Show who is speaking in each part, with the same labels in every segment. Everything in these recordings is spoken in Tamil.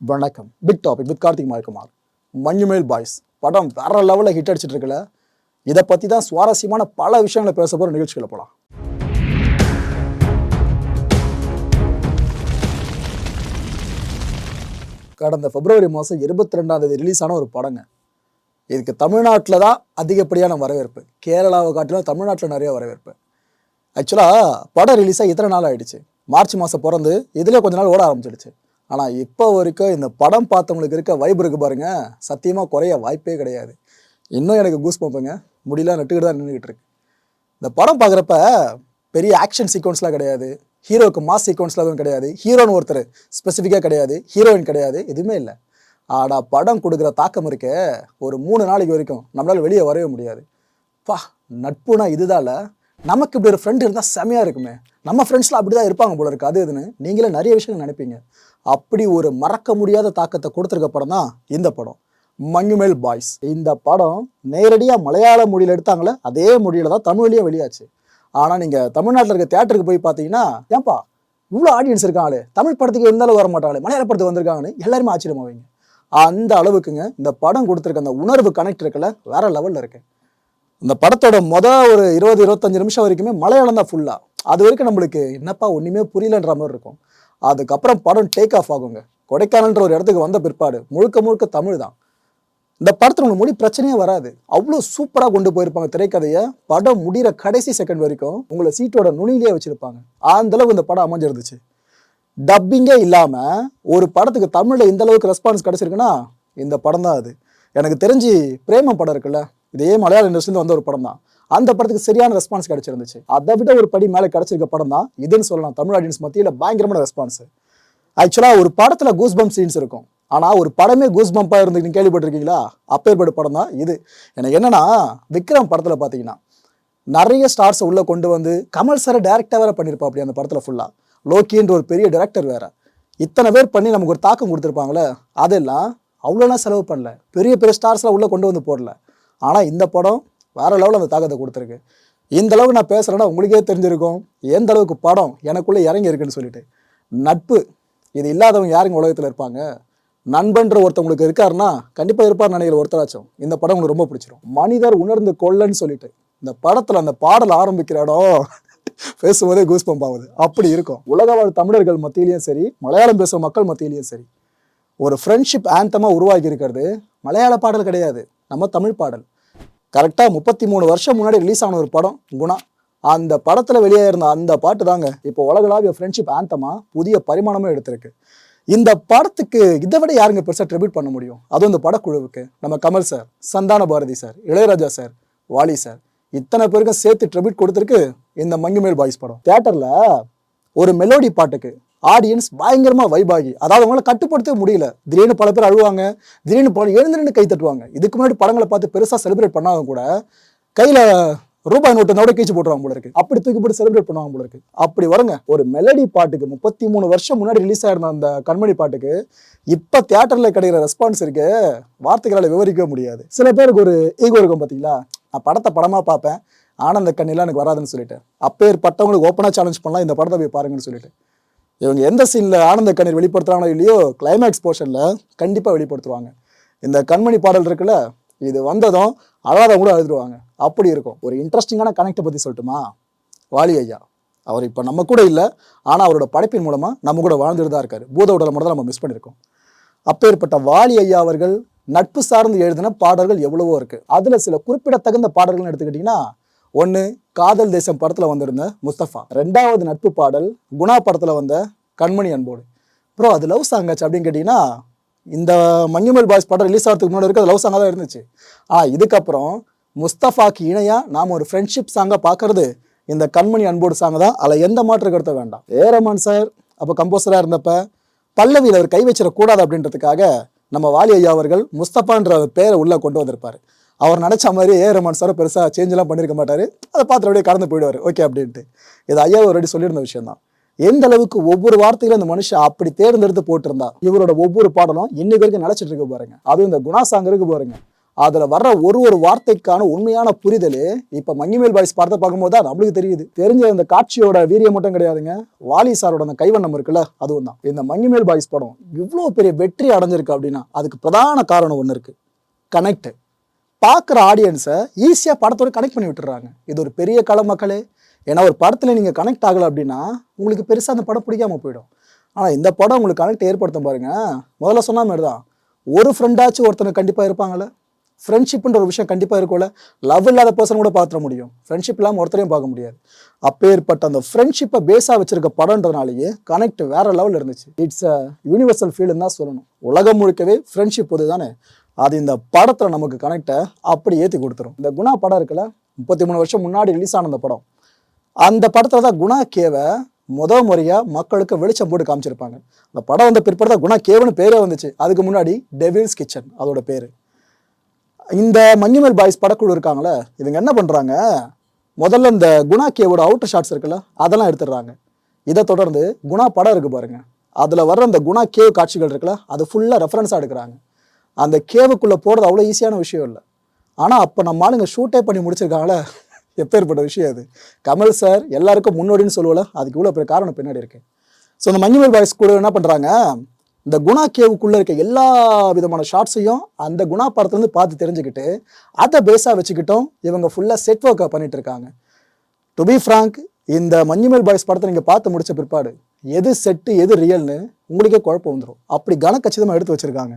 Speaker 1: வணக்கம். Big topic with Karthik Mayakumar. Manjummel boys படம் வேற லெவலில் ஹிட் அடிச்சிட்டு இருக்குல்ல. இதை பற்றி தான் சுவாரஸ்யமான பல விஷயங்களை பேச போகிற நிகழ்ச்சிகளை போகலாம். கடந்த பிப்ரவரி மாதம் 22 ரிலீஸ் ஆன ஒரு படங்க. இதுக்கு தமிழ்நாட்டில் தான் அதிகப்படியான வரவேற்பு. கேரளாவை காட்டிலும் தமிழ்நாட்டில் நிறைய வரவேற்பு. ஆக்சுவலாக படம் ரிலீஸாக இத்தனை நாள் ஆகிடுச்சு. மார்ச் மாதம் பிறந்து இதிலே கொஞ்ச நாள் ஓட ஆரம்பிச்சிடுச்சு. ஆனால் இப்போ வரைக்கும் இந்த படம் பார்த்தவங்களுக்கு இருக்க வைப் இருக்கு பாருங்க, சத்தியமாக குறைய வாய்ப்பே கிடையாது. இன்னும் எனக்கு கூஸ் பம்புங்க, முடியல நட்டுக்கிட்டு தான் நின்றுக்கிட்டு இருக்கு. இந்த படம் பார்க்குறப்ப பெரிய ஆக்ஷன் சீக்வன்ஸ்லாம் கிடையாது, ஹீரோவுக்கு மாஸ் சீக்வன்ஸ்லாம் எதுவும் கிடையாது, ஹீரோன்னு ஒருத்தர் ஸ்பெசிஃபிக்காக கிடையாது, ஹீரோயின் கிடையாது, எதுவுமே இல்லை. ஆனால் படம் கொடுக்குற தாக்கம் இருக்க ஒரு 3 நாளைக்கு வரைக்கும் நம்மளால் வெளியே வரவே முடியாது. பா, நட்புனா இதுதான்ல, நமக்கு இப்படி ஒரு ஃப்ரெண்ட் இருந்தால் செமையாக இருக்குமே, நம்ம ஃப்ரெண்ட்ஸ்லாம் அப்படி தான் இருப்பாங்க போல இருக்குது, அது இதுன்னு நீங்களே நிறைய விஷயங்கள் நினைப்பீங்க. அப்படி ஒரு மறக்க முடியாத தாக்கத்தை கொடுத்துருக்க படம் தான் இந்த படம், மஞ்சுமேல் பாய்ஸ். இந்த படம் நேரடியாக மலையாள மொழியில் எடுத்தாங்களே, அதே மொழியில் தான் தமிழ்லேயே வெளியாச்சு. ஆனால் நீங்கள் தமிழ்நாட்டில் இருக்க தியேட்டருக்கு போய் பார்த்தீங்கன்னா, ஏன்பா இவ்வளோ ஆடியன்ஸ் இருக்காங்களே, தமிழ் படத்துக்கு இருந்தாலும் வர மாட்டாங்களே, மலையாள படத்துக்கு வந்திருக்காங்கன்னு எல்லாருமே ஆச்சரியமாவீங்க. அந்த அளவுக்குங்க இந்த படம் கொடுத்துருக்க அந்த உணர்வு கனெக்ட் இருக்குல்ல, வேற லெவலில் இருக்கு. இந்த படத்தோட ஒரு 20-25 நிமிஷம் வரைக்குமே மலையாளம் தான் ஃபுல்லாக. அது வரைக்கும் நம்மளுக்கு என்னப்பா ஒன்றுமே புரியலன்ற மாதிரி இருக்கும். அதுக்கப்புறம் படம் டேக் ஆஃப் ஆகுங்க. கொடைக்கானல்ன்ற ஒரு இடத்துக்கு வந்த பிற்பாடு முழுக்க முழுக்க தமிழ் தான். இந்த படத்தில் உங்களுக்கு மொழி பிரச்சனையே வராது. அவ்வளோ சூப்பராக கொண்டு போயிருப்பாங்க திரைக்கதையை. படம் முடிகிற கடைசி செகண்ட் வரைக்கும் உங்களை சீட்டோட நுனியிலேயே வச்சுருப்பாங்க. அந்தளவுக்கு இந்த படம் அமைஞ்சிருந்துச்சு. டப்பிங்கே இல்லாமல் ஒரு படத்துக்கு தமிழில் இந்த அளவுக்கு ரெஸ்பான்ஸ் கிடச்சிருக்குன்னா இந்த படம் தான் அது. எனக்கு தெரிஞ்சு பிரேமம் படம் இருக்குல்ல, இதே மலையாள இண்டஸ்ட்ரியிலேருந்து வந்த ஒரு படம் தான். அந்த படத்துக்கு சரியான ரெஸ்பான்ஸ் கிடைச்சிருந்துச்சு. அதை விட ஒரு படி மேலே கிடைச்சிருக்க படம் தான் இதுன்னு சொல்லலாம். தமிழ் ஆடியன்ஸ் மத்தியில் பயங்கரமான ரெஸ்பான்ஸ். ஆக்சுவலாக ஒரு படத்தில் கூஸ் பம்ப் சீன்ஸ் இருக்கும், ஆனால் ஒரு படமே கூஸ் பம்பாக இருந்து நீங்கள் கேள்விப்பட்டிருக்கீங்களா? அப்பேற்பட்ட படம் தான் இது. எனக்கு என்னன்னா, விக்ரம் படத்தில் பார்த்தீங்கன்னா நிறைய ஸ்டார்ஸை உள்ளே கொண்டு வந்து கமல் சாரை டேரக்டாக வேற பண்ணியிருப்பா. அப்படி அந்த படத்தில் ஃபுல்லாக லோக்கின்ற ஒரு பெரிய டைரக்டர் வேற, இத்தனை பேர் பண்ணி நமக்கு ஒரு தாக்கம் கொடுத்துருப்பாங்களே, அதெல்லாம் அவ்வளோலாம் செலவு பண்ணல, பெரிய பெரிய ஸ்டார்ஸ்லாம் உள்ளே கொண்டு வந்து போடல. ஆனால் இந்த படம் வேற லெவலில் அந்த தாக்கத்தை கொடுத்துருக்கு. இந்த அளவுக்கு நான் பேசுகிறேன்னா உங்களுக்கே தெரிஞ்சிருக்கும் எந்த அளவுக்கு படம் எனக்குள்ளே இறங்கி இருக்குன்னு சொல்லிட்டு. நட்பு இது இல்லாதவங்க யாருங்க உலகத்தில் இருப்பாங்க? நண்பன்ற ஒருத்தவங்களுக்கு இருக்காருன்னா கண்டிப்பாக இருப்பார் நினைக்கிற ஒருத்தராச்சும் இந்த படம் உங்களுக்கு ரொம்ப பிடிச்சிரும். மனிதர் உணர்ந்து கொள்ளன்னு சொல்லிட்டு இந்த படத்தில் அந்த பாடல் ஆரம்பிக்கிற இடம் பேசும்போதே கூஸ் பம்ப் ஆகுது. அப்படி இருக்கும். உலக வாழ் தமிழர்கள் மத்தியிலையும் சரி, மலையாளம் பேசுகிற மக்கள் மத்தியிலையும் சரி, ஒரு ஃப்ரெண்ட்ஷிப் ஆந்தமாக உருவாக்கி இருக்கிறது மலையாள பாடல் கிடையாது, நம்ம தமிழ் பாடல். கரெக்டாக 33 வருஷம் முன்னாடி ரிலீஸ் ஆன ஒரு படம் குணா. அந்த படத்தில் வெளியே இருந்த அந்த பாட்டு தாங்க இப்போ உலகளாவிய ஃப்ரெண்ட்ஷிப் ஆந்தமாக புதிய பரிமாணமே எடுத்திருக்கு. இந்த படத்துக்கு இதை விட யாருங்க பெருசாக ட்ரிபியூட் பண்ண முடியும்? அதுவும் இந்த படக்குழுவுக்கு நம்ம Kamal sir, Santhana Bharathi sir, Ilaiyaraaja sir, Vaali sir, இத்தனை பேருக்கும் சேர்த்து ட்ரிபியூட் கொடுத்துருக்கு இந்த மஞ்சுமேல் பாய்ஸ் படம். தியேட்டரில் ஒரு மெலோடி பாட்டுக்கு ஆடியன்ஸ் பயங்கரமாக வைபாகி, அதாவது அவங்களால கட்டுப்படுத்தவே முடியல. திடீர்னு பல பேர் அழுவாங்க, திடீர்னு படம் எழுந்து கை தட்டுவாங்க. இதுக்கு முன்னாடி படங்களை பார்த்து பெருசாக செலிப்ரேட் பண்ணாங்க கூட கையில் ரூபாய் நோட்டு நோட கீச்சு போட்டுருவாங்க போல இருக்கு, அப்படி தூக்கி போட்டு செலிப்ரேட் பண்ணுவாங்க போல இருக்கு. அப்படி வருங்க ஒரு மெலடி பாட்டுக்கு 33 வருஷம் முன்னாடி ரிலீஸ் ஆயிருந்த அந்த கண்மணி பாட்டுக்கு இப்போ தியேட்டரில் கிடைக்கிற ரெஸ்பான்ஸ் இருக்கு வார்த்தைகளால் விவரிக்கவே முடியாது. சில பேருக்கு ஒரு ஈகோ இருக்கும் பார்த்தீங்களா, நான் படத்தை படமாக பார்ப்பேன், ஆனந்த கண்ணிலாம் எனக்கு வராதுன்னு சொல்லிட்டு. அப்பேற்பட்டவங்களுக்கு ஓப்பனாக சேலஞ்ச் பண்ணலாம், இந்த படத்தை போய் பாருங்கன்னு சொல்லிட்டு. இவங்க எந்த சீனில் ஆனந்த கண்ணீர் வெளிப்படுத்துகிறாங்களோ இல்லையோ, கிளைமேக்ஸ் போர்ஷனில் கண்டிப்பாக வெளிப்படுத்துவாங்க. இந்த கண்மணி பாடல் இருக்குல்ல, இது வந்ததும் அழகாத கூட அழுதுருவாங்க. அப்படி இருக்கும். ஒரு இன்ட்ரெஸ்டிங்கான கனெக்டை பற்றி சொல்லட்டுமா? வாலி ஐயா அவர் இப்போ நம்ம கூட இல்லை, ஆனால் அவரோட படைப்பின் மூலமாக நம்ம கூட வாழ்ந்துட்டு தான் இருக்காரு. பூத உடலை மட்டும் தான் நம்ம மிஸ் பண்ணியிருக்கோம். அப்பேற்பட்ட வாலி ஐயா அவர்கள் நட்பு சார்ந்து எழுதின பாடல்கள் எவ்வளவோ இருக்குது. அதில் சில குறிப்பிடத்தகுந்த பாடல்கள்னு எடுத்துக்கிட்டிங்கன்னா, ஒன்று காதல் தேசம் படத்தில் வந்திருந்த முஸ்தபா, 2வது நட்பு பாடல் குணா படத்தில் வந்த கண்மணி அன்போடு. ப்ரோ அது லவ் சாங் ஆச்சு அப்படின்னு கேட்டிங்கன்னா, இந்த மஞ்சுமேல் பாய்ஸ் படம் ரிலீஸ் ஆகிறதுக்கு முன்னாடி வரைக்கும் அது லவ் சாங்காக தான் இருந்துச்சு. இதுக்கப்புறம் முஸ்தபாக்கு இணையாக நாம் ஒரு ஃப்ரெண்ட்ஷிப் சாங்காக பார்க்கறது இந்த கண்மணி அன்போடு சாங் தான். அதில் எந்த மாற்று கருத்த வேண்டாம். ரஹ்மான் சார் அப்போ கம்போசராக இருந்தப்ப பல்லவியில் அவர் கை வச்சிடக்கூடாது அப்படின்றதுக்காக நம்ம வாலி ஐயா அவர்கள் முஸ்தபான்ற பேரை உள்ளே கொண்டு வந்திருப்பார். அவர் நினச்ச மாதிரி ரஹ்மான் சார் பெருசாக சேஞ்செலாம் பண்ணியிருக்க மாட்டார், அதை பார்த்து அப்படியே கடந்து போயிடுவார், ஓகே அப்படின்ட்டு. இது ஐயா ஆல்ரெடி சொல்லியிருந்த விஷயம் தான். எந்த அளவுக்கு ஒவ்வொரு வார்த்தையிலும் இந்த மனுஷன் அப்படி தேர்ந்தெடுத்து போட்டிருந்தா இவரோட ஒவ்வொரு பாடலும் இன்னைக்கு வரைக்கும் நினைச்சிட்டு இருக்க பாருங்க. அதுவும் இந்த குணா சாங் இருக்கு பாருங்க, அதில் வர்ற ஒரு வார்த்தைக்கான உண்மையான புரிதல் இப்போ மங்கிமேல் பாய்ஸ் படத்தை பார்க்கும்போது தான் நம்மளுக்கு தெரியுது. தெரிஞ்ச இந்த காட்சியோட வீரியம் மட்டும் கிடையாதுங்க, வாலி சாரோட அந்த கைவண்ணம் இருக்குல்ல, அதுவும் தான். இந்த மங்கிமேல் பாய்ஸ் படம் இவ்வளோ பெரிய வெற்றி அடைஞ்சிருக்கு அப்படின்னா அதுக்கு பிரதான காரணம் ஒன்று இருக்குது, கனெக்ட். பார்க்குற ஆடியன்ஸை ஈஸியாக படத்தோடு கனெக்ட் பண்ணி விட்டுறாங்க. இது ஒரு பெரிய கலை மக்களே. ஏன்னா ஒரு படத்தில் நீங்கள் கனெக்ட் ஆகலை அப்படின்னா உங்களுக்கு பெருசாக அந்த படம் பிடிக்காமல் போயிடும். ஆனால் இந்த படம் உங்களுக்கு கனெக்ட் ஏற்படுத்தும் பாருங்க. முதல்ல சொன்ன மாதிரி தான், ஒரு ஃப்ரெண்டாச்சும் ஒருத்தனுக்கு கண்டிப்பாக இருப்பாங்கள்ல. ஃப்ரெண்ட்ஷிப்ன்ற ஒரு விஷயம் கண்டிப்பாக இருக்கும்ல. லவ் இல்லாத பர்சன் கூட பார்த்துட முடியும், ஃப்ரெண்ட்ஷிப் இல்லாமல் ஒருத்தரையும் பார்க்க முடியாது. அப்பேற்பட்ட அந்த ஃப்ரெண்ட்ஷிப்பை பேஸாக வச்சிருக்க படம்ன்றதுனாலேயே கனெக்ட் வேற லெவலில் இருந்துச்சு. இட்ஸ் அ யூனிவர்சல் ஃபீல்டுன்னு தான் சொல்லணும். உலகம் முழுக்கவே ஃப்ரெண்ட்ஷிப் பொது தானே, அது இந்த படத்தில் நமக்கு கனெக்டை அப்படி ஏற்றி கொடுத்துரும். இந்த குணா படம் இருக்குல்ல, 33 வருஷம் முன்னாடி ரிலீஸ் ஆன அந்த படம். அந்த படத்தில் தான் குணா கேவை முறையாக மக்களுக்கு வெளிச்சம் போட்டு காமிச்சிருப்பாங்க. அந்த படம் வந்த பிற்பாடு தான் குணா கேவுன்னு பேரே வந்துச்சு. அதுக்கு முன்னாடி டெவில்ஸ் கிச்சன் அதோட பேர். இந்த மங்கிமேல் பாய்ஸ் படக்குழு இருக்காங்களே, இவங்க என்ன பண்ணுறாங்க, முதல்ல இந்த குணா கேவோட அவுட்டர் ஷாட்ஸ் இருக்குல்ல, அதெல்லாம் எடுத்துடுறாங்க. இதை தொடர்ந்து குணா படம் இருக்குது பாருங்க, அதில் வர்ற அந்த குணா கேவ் காட்சிகள் இருக்குல்ல, அது ஃபுல்லாக ரெஃபரன்ஸாக எடுக்கிறாங்க. அந்த கேவுக்குள்ளே போகிறது அவ்வளோ ஈஸியான விஷயம் இல்லை. ஆனால் அப்போ நம்ம ஆளுங்க ஷூட்டே பண்ணி முடிச்சிருக்காங்களே, எப்பேற்பட்ட விஷயம் அது. கமல் சார் எல்லாருக்கும் முன்னோடின்னு சொல்லுவோம்ல, அதுக்கு இவ்வளோ பெரிய காரணம் பின்னாடி இருக்கு. ஸோ அந்த மங்கிமேல் பாய்ஸ் கூட என்ன பண்ணுறாங்க, இந்த குணா கேவுக்குள்ளே இருக்க எல்லா விதமான ஷார்ட்ஸையும் அந்த குணா படத்துலேருந்து பார்த்து தெரிஞ்சுக்கிட்டு அதை பேஸாக வச்சுக்கிட்டோம் இவங்க ஃபுல்லாக செட் ஒர்க்காக பண்ணிட்டு இருக்காங்க. டு பி ஃப்ராங்க், இந்த மங்கிமேல் பாய்ஸ் படத்தை நீங்கள் பார்த்து முடிச்ச பிற்பாடு எது செட்டு எது ரியல்னு உங்களுக்கே குழப்பம் வந்துடும். அப்படி கனக்கச்சிதமாக எடுத்து வச்சுருக்காங்க.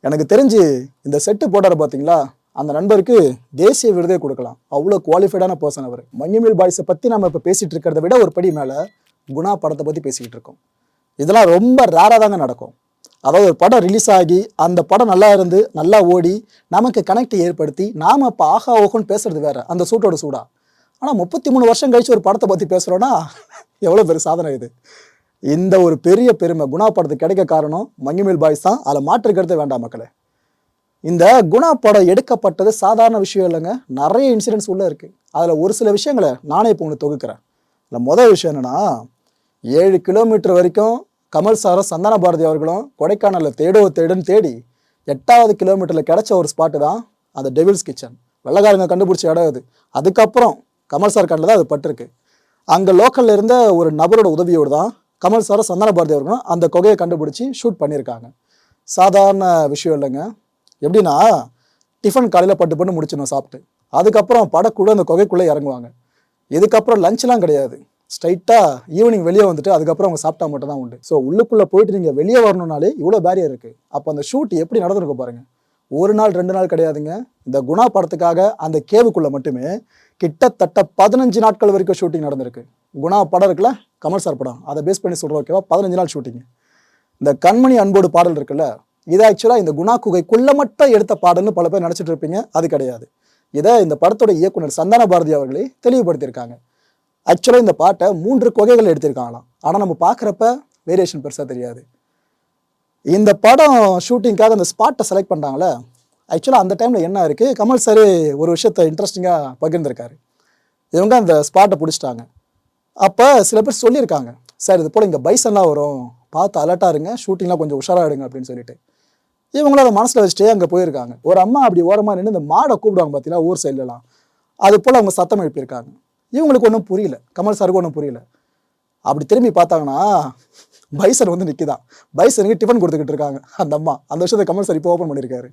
Speaker 1: எனக்கு தெரிஞ்சு இந்த செட்டு போட்டார் பார்த்தீங்களா, அந்த நண்பருக்கு தேசிய விருதே கொடுக்கலாம், அவ்வளோ குவாலிஃபைடான பர்சன் அவர். மங்கிமேல் பாய்ஸை பற்றி நம்ம இப்போ பேசிகிட்டு இருக்கிறத விட ஒரு படி மேலே குணா படத்தை பற்றி பேசிக்கிட்டு இருக்கோம். இதெல்லாம் ரொம்ப ரேராக தாங்க நடக்கும். அதாவது ஒரு படம் ரிலீஸ் ஆகி அந்த படம் நல்லா இருந்து நல்லா ஓடி நமக்கு கனெக்ட் ஏற்படுத்தி நாம் இப்போ ஆஹா ஓஹோன்னு பேசுறது வேற, அந்த சூட்டோட சூடா. ஆனால் 33 வருஷம் கழிச்சு ஒரு படத்தை பற்றி பேசுகிறோன்னா எவ்வளோ பெரிய சாதனை இது. இந்த ஒரு பெரிய பெருமை குணா படத்துக்கு கிடைக்க காரணம் மங்கிமேல் பாய்ஸ் தான், அதில் மாற்றுக்கிறது வேண்டாம் மக்களே. இந்த குணா படம் எடுக்கப்பட்டது சாதாரண விஷயம் இல்லைங்க, நிறைய இன்சிடென்ட்ஸ் உள்ளே இருக்குது. அதில் ஒரு சில விஷயங்களை நானே இப்போ ஒன்று தொகுக்கிறேன். இல்லை, முதல் விஷயம் என்னென்னா, 7 கிலோமீட்டர் வரைக்கும் கமல் சாரும் சந்தான பாரதி அவர்களும் கொடைக்கானலில் தேடுன்னு தேடி 8வது கிலோமீட்டரில் கிடைச்ச ஒரு ஸ்பாட்டு தான் அந்த டெவில்ஸ் கிச்சன். வெள்ளக்காரங்க கண்டுபிடிச்ச இடம் அது. அதுக்கப்புறம் கமல் சார் கண்ணில் தான் அது பட்டிருக்கு. அங்கே லோக்கலில் இருந்த ஒரு நபரோட உதவியோடு தான் கமல் சாரும் சந்தான பாரதி அவர்களும் அந்த குகையை கண்டுபிடிச்சி ஷூட் பண்ணியிருக்காங்க. சாதாரண விஷயம் இல்லைங்க. எப்படின்னா, டிஃபன் காலையில் பட்டு முடிச்சிடணும் சாப்பிட்டு, அதுக்கப்புறம் படக்குள்ளே அந்த குகைக்குள்ளே இறங்குவாங்க. இதுக்கப்புறம் லஞ்செலாம் கிடையாது, ஸ்ட்ரைட்டாக ஈவினிங் வெளியே வந்துட்டு அதுக்கப்புறம் அவங்க சாப்பிட்டா மட்டும் தான் உண்டு. ஸோ உள்ளுக்குள்ளே போயிட்டு நீங்கள் வெளியே வரணுன்னாலே இவ்வளோ பேரியர் இருக்குது. அப்போ அந்த ஷூட் எப்படி நடந்திருக்கும் பாருங்கள். 1 நாள் 2 நாள் கிடையாதுங்க. இந்த குணா படத்துக்காக அந்த கேவுக்குள்ளே மட்டுமே கிட்டத்தட்ட 15 நாட்கள் வரைக்கும் ஷூட்டிங் நடந்திருக்கு. குணா படம் இருக்குல்ல, கமல் சார் படம், அதை பேஸ் பண்ணி சொல்கிறோம் ஓகேவா, 15 நாள் ஷூட்டிங். இந்த கண்மணி அன்போடு பாடல் இருக்குல்ல, இது ஆக்சுவலாக இந்த குணா குகைக்குள்ளே மட்டும் எடுத்த பாடல்னு பல பேர் நினச்சிட்டு இருப்பீங்க. அது கிடையாது. இதை இந்த படத்தோட இயக்குனர் சந்தான பாரதி அவர்களே தெளிவுபடுத்தியிருக்காங்க. ஆக்சுவலாக இந்த பாட்டை 3 குகைகள் எடுத்திருக்காங்களாம். ஆனால் நம்ம பார்க்குறப்ப வேரியேஷன் பெருசாக தெரியாது. இந்த படம் ஷூட்டிங்காக அந்த ஸ்பாட்டை செலக்ட் பண்ணுறாங்களே, ஆக்சுவலாக அந்த டைமில் என்ன இருக்குது, கமல் சார் ஒரு விஷயத்தை இன்ட்ரெஸ்டிங்காக பகிர்ந்திருக்காரு. இவங்க அந்த ஸ்பாட்டை பிடிச்சிட்டாங்க. அப்போ சில பேர் சொல்லியிருக்காங்க, சார் இது போல் இங்கே பைசன்லாம் வரும், பார்த்து அலர்ட்டாக இருங்க, ஷூட்டிங்லாம் கொஞ்சம் உஷாராக எடுங்க அப்படின்னு சொல்லிட்டு. இவங்களும் அதை மனசில் வச்சுட்டே அங்கே போயிருக்காங்க. ஒரு அம்மா அப்படி ஓரமாக நின்று இந்த மாடை கூப்பிடுவாங்க பார்த்தீங்கன்னா ஊர் சைட்லலாம், அது போல் அவங்க சத்தம் எழுப்பியிருக்காங்க. இவங்களுக்கு ஒன்றும் புரியல, கமல் சாருக்கு ஒன்றும் புரியல. அப்படி திரும்பி பார்த்தாங்கன்னா பைசன் வந்து நிற்கிதான். பைசனுக்கு டிஃபன் கொடுத்துக்கிட்டு இருக்காங்க அந்த அம்மா. அந்த விஷயத்தை கமல் சார் இப்போ ஓப்பன் பண்ணியிருக்காரு.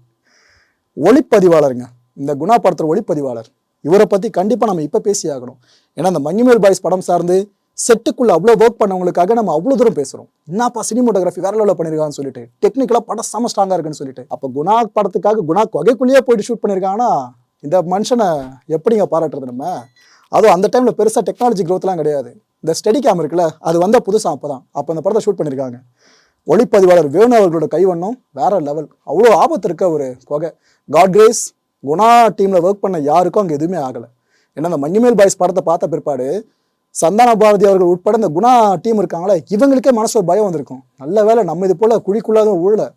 Speaker 1: ஒளிப்பதிவாளருங்க, இந்த குணா படத்தில் ஒளிப்பதிவாளர், இவரை பற்றி கண்டிப்பாக நம்ம இப்போ பேசி ஆகணும். ஏன்னா அந்த மங்கிமேல் பாய்ஸ் படம் சார்ந்து செட்டுக்குள்ளே அவ்வளோ ஒர்க் பண்ணவங்களுக்காக நம்ம அவ்வளோ தூரம் பேசுகிறோம். என்னப்பா சினிமோட்டோகிராஃபி வேற லெவலில் பண்ணியிருக்கான்னு சொல்லிட்டு, டெக்னிக்கலாக படம் செம ஸ்ட்ராங்காக இருக்குன்னு சொல்லிட்டு. அப்போ குணா படத்துக்காக குணா குகைக்குள்ளேயே போயிட்டு ஷூட் பண்ணியிருக்காங்கன்னா இந்த மனுஷனை எப்படிங்க பாராட்டுறது நம்ம. அதுவும் அந்த டைமில் பெருசாக டெக்னாலஜி க்ரோத்லாம் கிடையாது. இந்த ஸ்டெடி கேம் இருக்குல்ல, அது வந்தால் புதுசாக அப்போ அந்த படத்தை ஷூட் பண்ணியிருக்காங்க. ஒளிப்பதிவாளர் வேணு அவர்களோட கைவண்ணம் வேற லெவல். அவ்வளோ ஆபத்து இருக்க ஒரு குகை. காட் கிரேஸ், குணா டீமில் ஒர்க் பண்ண யாருக்கும் அங்கே எதுவுமே ஆகலை. ஏன்னா அந்த மங்கிமேல் பாய்ஸ் படத்தை பார்த்த பிற்பாடு சந்தான பாரதி அவர்கள் உட்பட இந்த குணா டீம் இருக்காங்களே, இவங்களுக்கே மனசு ஒரு பயம் வந்திருக்கும். நல்ல வேலை நம்ம இது போல் குழிக்குள்ளாதான்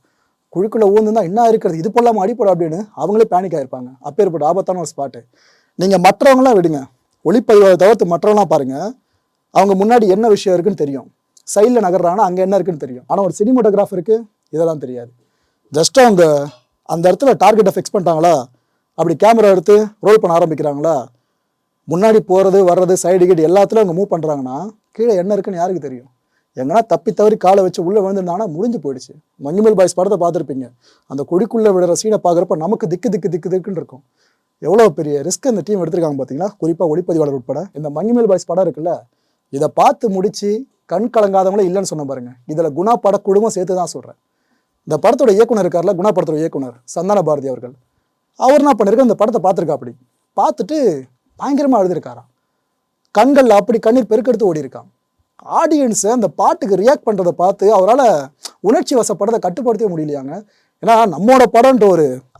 Speaker 1: குழிக்குள்ளே ஊழ்ந்துருந்தா என்ன இருக்கிறது, இது போலாமல் அடிப்படும் அப்படின்னு அவங்களே பேனிக் ஆகிருப்பாங்க. அப்பேற்பட்ட ஆபத்தான ஒரு ஸ்பாட்டு. நீங்கள் மற்றவங்களாம் விடுங்க, ஒளிப்பதிவாளர் தவிர்த்து மற்றவங்களாம் பாருங்கள், அவங்க முன்னாடி என்ன விஷயம் இருக்குன்னு தெரியும், சைடில் நகர்றாங்கன்னா அங்கே என்ன இருக்குன்னு தெரியும். ஆனால் ஒரு சினிமோட்டோகிராஃபருக்கு இதெல்லாம் தெரியாது. ஜஸ்ட் அவங்க அந்த இடத்துல டார்கெட்டை ஃபிக்ஸ் பண்ணிட்டாங்களா, அப்படி கேமரா எடுத்து ரோல் பண்ண ஆரம்பிக்கிறாங்களா, முன்னாடி போகிறது வர்றது சைடு கிட் எல்லாத்துலையும் அவங்க மூவ் பண்ணுறாங்கன்னா கீழே என்ன இருக்குன்னு யாருக்கு தெரியும்? எங்கன்னா தப்பி தவறி காலை வச்சு உள்ளே விழுந்துருந்தாங்கன்னா முடிஞ்சு போயிடுச்சு. மஞ்சுமல் பாய்ஸ் படத்தை பார்த்துருப்பீங்க. அந்த கொடிக்குள்ளே விடுற சீனை பார்க்குறப்ப நமக்கு திக்கு திக்கு திக்கு திக்குன்னு இருக்கும். எவ்வளோ பெரிய ரிஸ்க் இந்த டீம் எடுத்திருக்காங்க பார்த்தீங்களா, குறிப்பாக ஒளிப்பதிவாளர் உட்பட. இந்த மஞ்சுமல் பாய்ஸ் படம் இருக்குல்ல, இதை பார்த்து முடிச்சு கண் கலங்காதவங்களே இல்லைன்னு சொன்ன பாருங்க. இதில் குணா பட குடும்பம் சேர்த்து தான் சொல்கிறேன். இந்த படத்தோட இயக்குனர் இருக்கார்ல, குணா படத்தோட இயக்குனர் சந்தான பாரதி அவர்கள், அவர் என்ன பண்ணிருக்க, இந்த படத்தை பார்த்துருக்கா. அப்படி பார்த்துட்டு பயங்கரமாக எழுதியிருக்காராம். கண்கள் அப்படி கண்ணீர் பெருக்கெடுத்து ஓடி இருக்கான். ஆடியன்ஸை அந்த பாட்டுக்கு ரியாக்ட் பண்ணுறதை பார்த்து அவரால் உணர்ச்சி வசப்படத்தை கட்டுப்படுத்தவே முடியலையாங்க. ஏன்னா நம்மளோட படம்ன்ற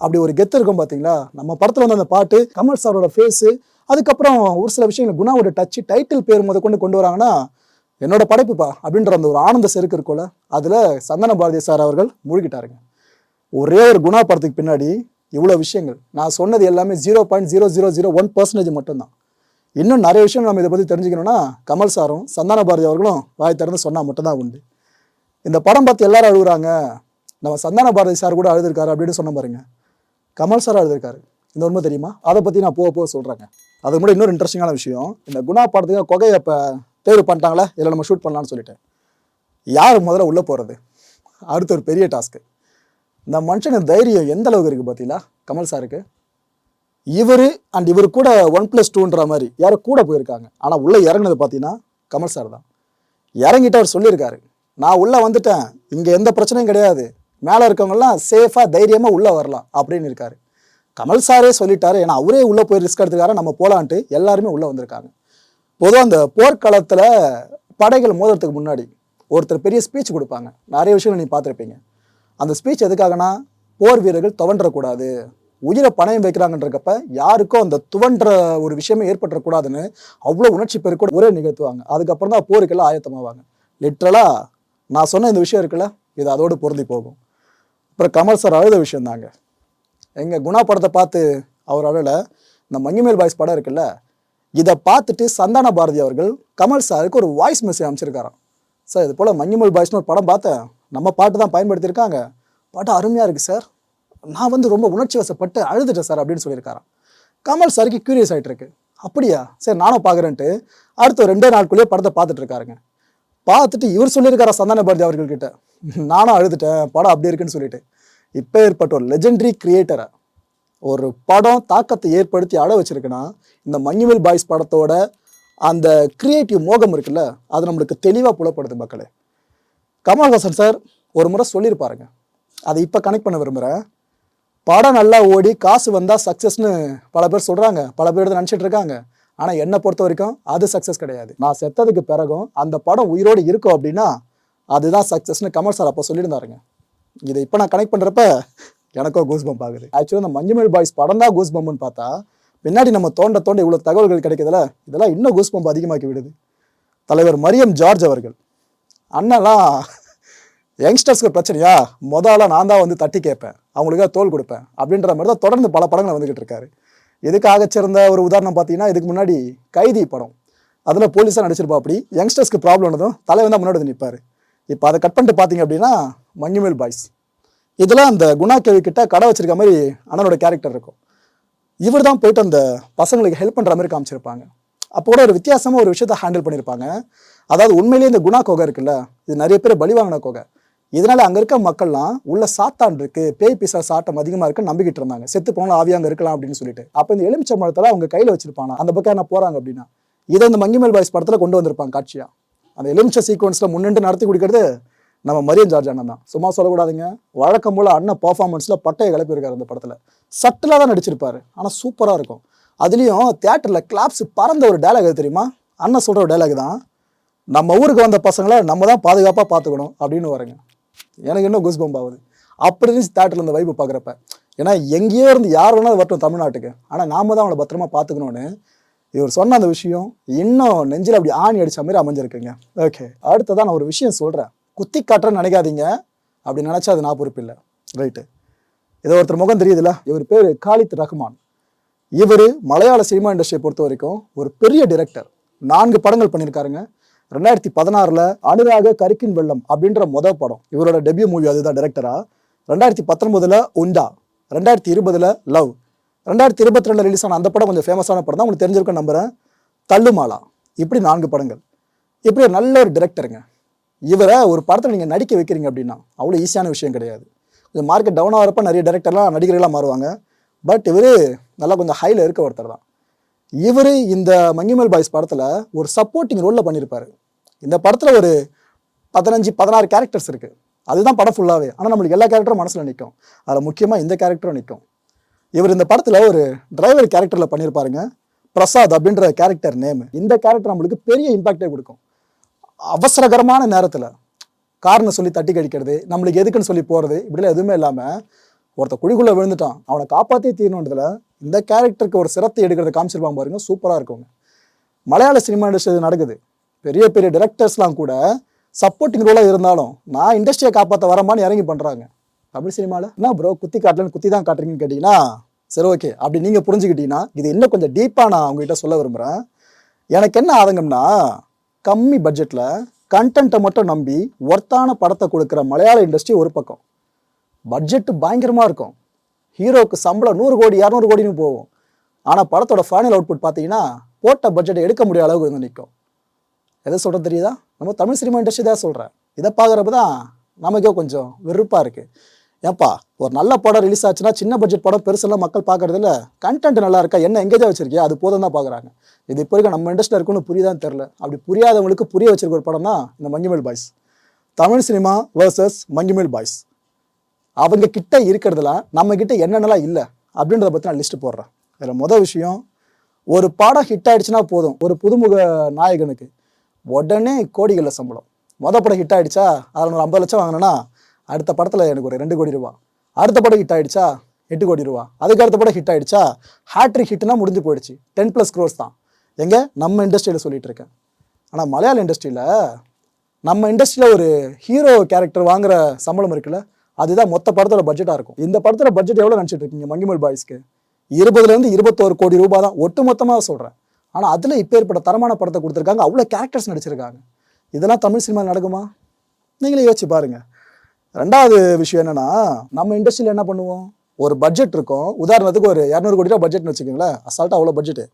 Speaker 1: அப்படி ஒரு கெத்து இருக்கும் பார்த்தீங்களா. நம்ம படத்தில் வந்து அந்த பாட்டு, கமல் சாரோட ஃபேஸு, அதுக்கப்புறம் ஒரு சில விஷயங்கள் குணாவோட டச்சு, டைட்டில் பேர் கொண்டு வராங்கன்னா என்னோட படைப்புப்பா அப்படின்ற அந்த ஒரு ஆனந்த செருக்கு இருக்கும்ல, அதில் சந்தன பாரதி சார் அவர்கள் மூழ்கிட்டாருங்க. ஒரே ஒரு குணா படத்துக்கு பின்னாடி இவ்வளோ விஷயங்கள். நான் சொன்னது எல்லாமே 0.0001% மட்டும்தான். இன்னும் நிறைய விஷயம் நம்ம இதை பற்றி தெரிஞ்சுக்கணும்னா கமல் சாரும் சந்தான பாரதி அவர்களும் வாய் திறந்து சொன்னால் மட்டும்தான் உண்டு. இந்த படம் பார்த்து எல்லாரும் அழுகுறாங்க, நம்ம சந்தான பாரதி சார் கூட அழுதுருக்காரு அப்படின்னு சொன்ன பாருங்க. கமல் சார் அழுதுருக்காரு. இந்த உண்மை தெரியுமா? அதை பற்றி நான் போக சொல்கிறேங்க. அதுக்கு முன்னாடி இன்னொரு இன்ட்ரெஸ்டிங்கான விஷயம், இந்த குணா படத்துக்கு கொகையை இப்போ தேர்வு பண்ணிட்டாங்களே, இதில் நம்ம ஷூட் பண்ணலான்னு சொல்லிட்டு யார் முதல்ல உள்ளே போகிறது, அடுத்த ஒரு பெரிய டாஸ்க்கு. இந்த மனுஷனுக்கு தைரியம் எந்த அளவுக்கு இருக்குது பார்த்தீங்களா கமல் சாருக்கு. இவர் கூட 1+2ன்ற மாதிரி யாரும் கூட போயிருக்காங்க. ஆனால் உள்ளே இறங்குனது பார்த்தீங்கன்னா கமல் சார் தான். இறங்கிட்டு அவர் சொல்லியிருக்காரு, நான் உள்ளே வந்துட்டேன், இங்கே எந்த பிரச்சனையும் கிடையாது, மேலே இருக்கவங்கலாம் சேஃபாக தைரியமாக உள்ளே வரலாம் அப்படின்னு இருக்காரு. கமல் சாரே சொல்லிட்டாரு. ஏன்னா அவரே உள்ளே போய் ரிஸ்க் எடுத்துக்காரு, நம்ம போகலான்ட்டு எல்லாருமே உள்ளே வந்திருக்காங்க. பொதுவாக அந்த போர்க்களத்தில் படைகள் மோதுறதுக்கு முன்னாடி ஒருத்தர் பெரிய ஸ்பீச் கொடுப்பாங்க. நிறைய விஷயங்கள் நீ பார்த்துருப்பீங்க. அந்த ஸ்பீச் எதுக்காகனா, போர் வீரர்கள் துவண்டக்கூடாது, உயிரை பணயம் வைக்கிறாங்கன்றக்கப்ப யாருக்கும் அந்த துவன்ற ஒரு விஷயமே ஏற்பட்டுறக்கூடாதுன்னு அவ்வளோ உணர்ச்சி பெருக்கூட ஒரே நிகழ்த்துவாங்க. அதுக்கப்புறம் தான் போருக்கெல்லாம் ஆயத்தமாவாங்க. லிட்ரலாக நான் சொன்ன இந்த விஷயம் இருக்குல்ல, இது அதோடு பொருந்தி போகும். அப்புறம் கமல் சார் அழுத விஷயம் தாங்க. எங்கள் குணா படத்தை பார்த்து அவர் அழல. இந்த மஞ்சுமேல் பாய்ஸ் படம் இருக்குல்ல, இதை பார்த்துட்டு சந்தான பாரதி அவர்கள் கமல் சாருக்கு ஒரு வாய்ஸ் மெசேஜ் அமைச்சிருக்காராம். சார் இது போல் மஞ்சுமேல் பாய்ஸ்னு ஒரு படம் பார்த்தேன், நம்ம பாட்டு தான் பயன்படுத்தியிருக்காங்க, பாட்டு அருமையாக இருக்குது சார், நான் வந்து ரொம்ப உணர்ச்சி வசப்பட்டு அழுதுட்டேன் சார் அப்படின்னு சொல்லியிருக்காராம். கமல் சாருக்கு க்யூரியஸ் ஆகிட்டு இருக்கு. அப்படியா சரி நானும் பார்க்குறேன்ட்டு அடுத்த 2 நாட்குள்ளேயே படத்தை பார்த்துட்டு இருக்காருங்க. பார்த்துட்டு இவர் சொல்லியிருக்காரா சந்தான பாரதி அவர்கள்கிட்ட, நானும் அழுதுட்டேன் படம் அப்படி இருக்குன்னு சொல்லிட்டு. இப்போ ஏற்பட்ட ஒரு லெஜெண்டரி கிரியேட்டரை ஒரு படம் தாக்கத்தை ஏற்படுத்தி அழ வச்சிருக்குன்னா, இந்த மஞ்சுமல் பாய்ஸ் படத்தோட அந்த கிரியேட்டிவ் மோகம் இருக்குல்ல, அது நம்மளுக்கு தெளிவாக புலப்படுது மக்களே. கமல்ஹாசன் சார் ஒரு முறை சொல்லியிருப்பாருங்க, அதை இப்போ கனெக்ட் பண்ண விரும்புகிறேன். படம் நல்லா ஓடி காசு வந்தால் சக்ஸஸ்னு பல பேர் சொல்கிறாங்க, பல பேர் நினச்சிட்டு இருக்காங்க. ஆனால் என்னை பொறுத்த வரைக்கும் அது சக்ஸஸ் கிடையாது. நான் செத்ததுக்கு பிறகும் அந்த படம் உயிரோடு இருக்கும் அப்படின்னா அதுதான் சக்ஸஸ்னு கமல் சார் அப்போ சொல்லியிருந்தாருங்க. இதை இப்போ நான் கனெக்ட் பண்ணுறப்ப எனக்கும் கூஸ் பம்ப் ஆகுது. ஆக்சுவலாக இந்த மஞ்சுமல் பாய்ஸ் படம் தான் கூஸ் பம்புன்னு பார்த்தா பின்னாடி நம்ம தோண்ட இவ்வளோ தகவல்கள் கிடைக்குதுல, இதெல்லாம் இன்னும் கூஸ் பம்ப் அதிகமாக்கி விடுது. தலைவர் மரியம் ஜார்ஜ் அவர்கள், அண்ணெல்லாம் யங்ஸ்டர்ஸ்க்கு பிரச்சனையா, முதல்ல நான் தான் வந்து தட்டி கேட்பேன், அவங்களுக்காக தோல் கொடுப்பேன் அப்படின்ற மாதிரி தான் தொடர்ந்து பல படங்கள் வந்துக்கிட்டு இருக்காரு. இதுக்காக சிறந்த ஒரு உதாரணம் பார்த்தீங்கன்னா, இதுக்கு முன்னாடி கைதி படம், அதில் போலீஸாக நடிச்சிருப்பா. அப்படி யங்ஸ்டர்ஸ்க்கு ப்ராப்ளம் வந்ததும் தலைவன் தான் முன்னாடி வந்து நிற்பார். இப்போ அதை கட் பண்ணிட்டு பார்த்தீங்க அப்படின்னா மஞ்சுமேல் பாய்ஸ், இதெல்லாம் அந்த குணா கேள்வி கிட்ட கடை வச்சிருக்க மாதிரி அண்ணனோட கேரக்டர் இருக்கும். இவர் தான் போயிட்டு அந்த பசங்களுக்கு ஹெல்ப் பண்ணுற மாதிரி காமிச்சிருப்பாங்க. அப்போ கூட ஒரு வித்தியாசமாக ஒரு விஷயத்தை ஹேண்டில் பண்ணியிருப்பாங்க. அதாவது உண்மையிலேயே இந்த குணா கோகை இருக்குல்ல, இது நிறைய பேர் பலி வாங்கின கோகை. இதனால அங்கே இருக்க மக்கள்லாம் உள்ள சாத்தான் இருக்கு, பேய் பிசா சாட்டம் அதிகமாக இருக்குன்னு நம்பிக்கிட்டு இருந்தாங்க. செத்து போனாலும் ஆவியா அங்கே இருக்கலாம் அப்படின்னு சொல்லிட்டு. அப்போ இந்த எலுமிச்சை மரத்தில் அவங்க கையில் வச்சிருப்பாங்க, அந்த பக்கம் என்ன போகிறாங்க அப்படின்னா, இதை இந்த மஞ்சுமல் பாய்ஸ் படத்தில் கொண்டு வந்திருப்பாங்க காட்சியாக. அந்த எலுமிச்சை சீக்வன்ஸில் முன்னின்று நடத்தி கொடுக்கறது நம்ம மரியம் ஜார்ஜ் அண்ணன் தான். சும்மா சொல்லக்கூடாதுங்க, வழக்கம் போல் அண்ணன் பர்ஃபார்மன்ஸில் பட்டையை கிளப்பியிருக்காரு. அந்த படத்தில் சட்டிலாக தான் நடிச்சிருப்பாரு, ஆனால் சூப்பராக இருக்கும். அதுலேயும் தியேட்டரில் கிளாப்ஸ் பறந்த ஒரு டைலாக் அது தெரியுமா? அண்ணன் சொல்கிற ஒரு டைலாக் தான், நம்ம ஊருக்கு வந்த பசங்களை நம்ம தான் பாதுகாப்பாக பார்த்துக்கணும் அப்படின்னு வருங்க. எனக்கு இன்னும் கூஸ் பம்ப் ஆகுது அப்படி இருந்துச்சு தியேட்டரில் இந்த வைப்பு பார்க்குறப்ப. ஏன்னா எங்கேயோ இருந்து யார் வேணாலும் வரட்டும் தமிழ்நாட்டுக்கு, ஆனால் நாம தான் அவங்கள பத்திரமா பார்த்துக்கணும்னு இவர் சொன்ன அந்த விஷயம் இன்னும் நெஞ்சில் அப்படி ஆணி அடித்த மாதிரி அமைஞ்சிருக்குங்க. ஓகே, அடுத்ததான் நான் ஒரு விஷயம் சொல்கிறேன், குத்தி காட்டுறேன்னு நினைக்காதீங்க, அப்படி நினச்சா அது நான் பொறுப்பு இல்லை. ரைட்டு, ஏதோ ஒருத்தர் முகம் தெரியுதுல்ல, இவர் பேர் காலித் ரஹ்மான். இவர் மலையாள சினிமா இண்டஸ்ட்ரியை பொறுத்த வரைக்கும் ஒரு பெரிய டைரக்டர். 4 படங்கள் பண்ணியிருக்காருங்க. 2016 அனுராக கரிக்கின் வெள்ளம் அப்படின்ற முதல் படம் இவரோட டெபியூ மூவி, அதுதான் டைரக்டரா. 2019 உண்டா, 2020 லவ், 2022 ரிலீஸ் ஆன அந்த படம் கொஞ்சம் ஃபேமஸான படம் தான், உங்களுக்கு தெரிஞ்சிருக்கும் நம்புறேன். தள்ளுமாலா. இப்படி 4 படங்கள். இப்படி ஒரு நல்ல ஒரு டிரெக்டருங்க. இவரை ஒரு படத்தில் நீங்கள் நடிக்க வைக்கிறீங்க அப்படின்னா அவ்வளோ ஈஸியான விஷயம் கிடையாது. கொஞ்சம் மார்க்கெட் டவுன் ஆகிறப்ப நிறைய டேரக்டர்லாம் நடிகர்களாக மாறுவாங்க. பட் இவர் நல்லா கொஞ்சம் ஹையில் இருக்க ஒருத்தர் தான். இவர் இந்த மங்கிமல் பாய்ஸ் படத்தில் ஒரு சப்போர்ட்டிங் ரோலில் பண்ணியிருப்பார். இந்த படத்தில் ஒரு 15-16 கேரக்டர்ஸ் இருக்குது. அதுதான் படம் ஃபுல்லாகவே. ஆனால் நம்மளுக்கு எல்லா கேரக்டரும் மனசில் நிற்கும். அதில் முக்கியமாக இந்த கேரக்டரும் நிற்கும். இவர் இந்த படத்தில் ஒரு டிரைவர் கேரக்டரில் பண்ணியிருப்பாருங்க. பிரசாத் அப்படின்ற கேரக்டர் நேம். இந்த கேரக்டர் நம்மளுக்கு பெரிய இம்பாக்டே கொடுக்கும். அவசரகரமான நேரத்தில் காரணம் சொல்லி தட்டி கழிக்கிறது, நம்மளுக்கு எதுக்குன்னு சொல்லி போகிறது, இப்படிலாம் எதுவுமே இல்லாமல் ஒருத்தர் குழிக்குள்ளே விழுந்துட்டான், அவனை காப்பாற்றே தீரணுன்றதுல இந்த கேரக்டருக்கு ஒரு சிரத்தை எடுக்கிறத காமிச்சிருப்பாங்க பாருங்க, சூப்பராக இருக்குங்க. மலையாள சினிமா இண்டஸ்ட்ரி நடக்குது. பெரிய பெரிய டிரெக்டர்ஸ்லாம் கூட சப்போர்ட்டிங் ரோலாக இருந்தாலும் நான் இண்டஸ்ட்ரியை காப்பாற்ற வரமான்னு இறங்கி பண்ணுறாங்க. தமிழ் சினிமாவில் என்ன ப்ரோ குத்தி காட்டலன்னு குத்தி தான் காட்டுறீங்கன்னு கேட்டிங்கன்னா, சரி ஓகே அப்படி நீங்கள் புரிஞ்சுக்கிட்டீங்கன்னா இது இன்னும் கொஞ்சம் டீப்பாக நான் உங்ககிட்ட சொல்ல விரும்புகிறேன். எனக்கு என்ன ஆதங்கம்னா, கம்மி பட்ஜெட்டில் கண்டென்ட்டை மட்டும் நம்பி ஒர்த்தான படத்தை கொடுக்குற மலையாள இண்டஸ்ட்ரி ஒரு பக்கம். பட்ஜெட்டு பயங்கரமாக இருக்கும். ஹீரோவுக்கு சம்பளம் 100 கோடி 200 கோடின்னு போகும். ஆனால் படத்தோட ஃபைனல் அவுட்புட் பார்த்தீங்கன்னா போட்ட பட்ஜெட்டை எடுக்க முடியாத அளவுக்கு வந்து நிற்கும். எதை சொல்கிறது தெரியுதா? நம்ம தமிழ் சினிமா இண்டஸ்ட்ரி தான் சொல்கிறேன். இதை பார்க்குறப்ப தான் நமக்கே கொஞ்சம் வெறுப்பாக இருக்குது. ஏன்ப்பா ஒரு நல்ல படம் ரிலீஸ் ஆச்சுன்னா சின்ன பட்ஜெட் படம் பெருசெல்லாம் மக்கள் பார்க்கறது இல்லை, கண்டென்ட் நல்லா இருக்கா, என்ன எங்கேஜாக வச்சிருக்கியா, அது போதும் தான் பார்க்குறாங்க. இது இப்போ இருக்க நம்ம இண்டஸ்ட்ரியில் இருக்குன்னு புரியுதான்னு தெரில. அப்படி புரியாதவங்களுக்கு புரிய வச்சிருக்க ஒரு படம் தான் இந்த Manjummel boys. Tamil cinema versus Manjummel boys. அவங்க கிட்ட இருக்கிறதுலாம் நம்ம கிட்ட என்னென்னலாம் இல்லை அப்படின்றத பற்றி நான் லிஸ்ட்டு போடுறேன். இதில் மொதல் விஷயம், ஒரு படம் ஹிட் ஆகிடுச்சுன்னா போதும், ஒரு புதுமுக நாயகனுக்கு உடனே கோடிகளில் சம்பளம். மொதல் படம் ஹிட் ஆகிடுச்சா அதில் ஒரு 50 லட்சம் வாங்கினேன்னா அடுத்த படத்தில் எனக்கு ஒரு 2 கோடி ரூபா. அடுத்த படம் ஹிட் ஆகிடுச்சா 8 கோடி ரூபா. அதுக்கு அடுத்த படம் ஹிட் ஆகிடுச்சா ஹேட்ரிக் ஹிட்னா முடிஞ்சு போயிடுச்சு, 10+ crores தான். எங்கே நம்ம இண்டஸ்ட்ரியில் சொல்லிட்டு இருக்கேன். ஆனால் மலையாள இண்டஸ்ட்ரியில் நம்ம இண்டஸ்ட்ரியில் ஒரு ஹீரோ கேரக்டர் வாங்குற சம்பளம் இருக்குல்ல, அதுதான் மொத்த படத்தோட பட்ஜெட்டாக இருக்கும். இந்த படத்தோட பட்ஜெட் எவ்வளோ நினச்சிட்டு இருக்கீங்க? மங்கிமல் பாய்ஸ்க்கு 20 to 21 கோடி ரூபா தான் ஒட்டு மொத்தமாக சொல்கிறேன். ஆனால் அதில் இப்போ ஏற்பட்ட தரமான படத்தை கொடுத்துருக்காங்க, அவ்வளோ கேரக்டர்ஸ் நடிச்சிருக்காங்க. இதெல்லாம் தமிழ் சினிமாவில் நடக்குமா? நீங்களே யோசிச்சு பாருங்கள். ரெண்டாவது விஷயம் என்னென்னா, நம்ம இண்டஸ்ட்ரியில் என்ன பண்ணுவோம், ஒரு பட்ஜெட் இருக்கும். உதாரணத்துக்கு ஒரு 200 கோடி ரூபா பட்ஜெட்னு வச்சுக்கோங்களேன், அசால்ட்டாக அவ்வளோ பட்ஜெட்டு.